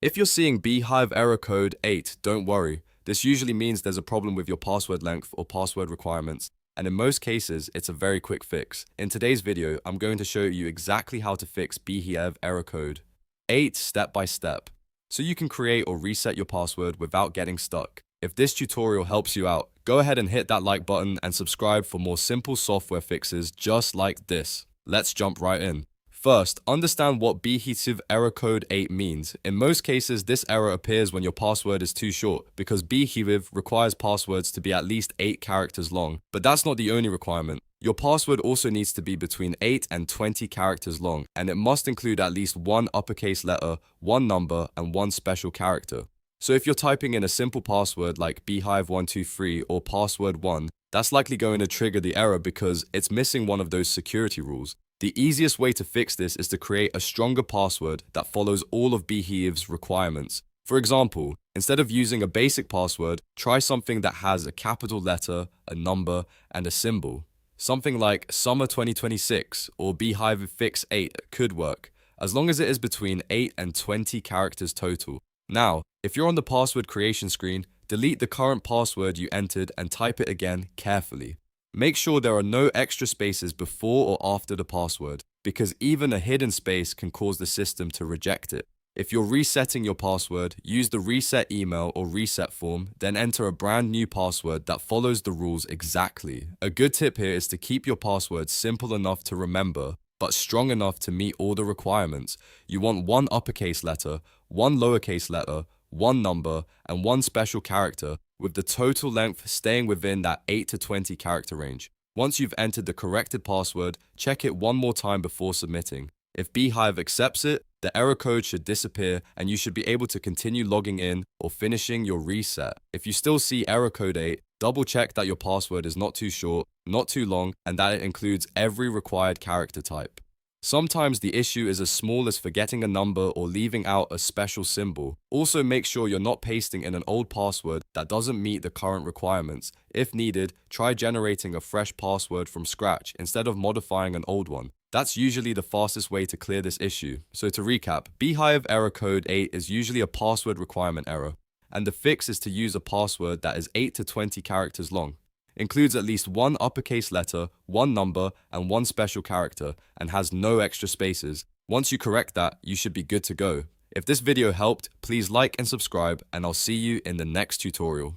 If you're seeing Beehiiv error code 8, don't worry. This usually means there's a problem with your password length or password requirements, and in most cases, it's a very quick fix. In today's video, I'm going to show you exactly how to fix Beehiiv error code 8 step by step, so you can create or reset your password without getting stuck. If this tutorial helps you out, go ahead and hit that like button and subscribe for more simple software fixes just like this. Let's jump right in. First, understand what Beehiiv error code 8 means. In most cases, this error appears when your password is too short, because Beehiiv requires passwords to be at least 8 characters long. But that's not the only requirement. Your password also needs to be between 8 and 20 characters long, and it must include at least one uppercase letter, one number, and one special character. So if you're typing in a simple password like Beehiiv123 or password1, that's likely going to trigger the error because it's missing one of those security rules. The easiest way to fix this is to create a stronger password that follows all of Beehiiv's requirements. For example, instead of using a basic password, try something that has a capital letter, a number, and a symbol. Something like Summer 2026 or Beehiiv Fix 8 could work, as long as it is between 8 and 20 characters total. Now, if you're on the password creation screen, delete the current password you entered and type it again carefully. Make sure there are no extra spaces before or after the password, because even a hidden space can cause the system to reject it. If you're resetting your password, use the reset email or reset form, then enter a brand new password that follows the rules exactly. A good tip here is to keep your password simple enough to remember, but strong enough to meet all the requirements. You want one uppercase letter, one lowercase letter, one number, and one special character, with the total length staying within that 8 to 20 character range. Once you've entered the corrected password, check it one more time before submitting. If Beehiiv accepts it, the error code should disappear and you should be able to continue logging in or finishing your reset. If you still see error code 8, double check that your password is not too short, not too long, and that it includes every required character type. Sometimes the issue is as small as forgetting a number or leaving out a special symbol. Also, make sure you're not pasting in an old password that doesn't meet the current requirements. If needed, try generating a fresh password from scratch instead of modifying an old one. That's usually the fastest way to clear this issue. So to recap, Beehiiv error code 8 is usually a password requirement error, and the fix is to use a password that is 8 to 20 characters long. Includes at least one uppercase letter, one number, and one special character, and has no extra spaces. Once you correct that, you should be good to go. If this video helped, please like and subscribe, and I'll see you in the next tutorial.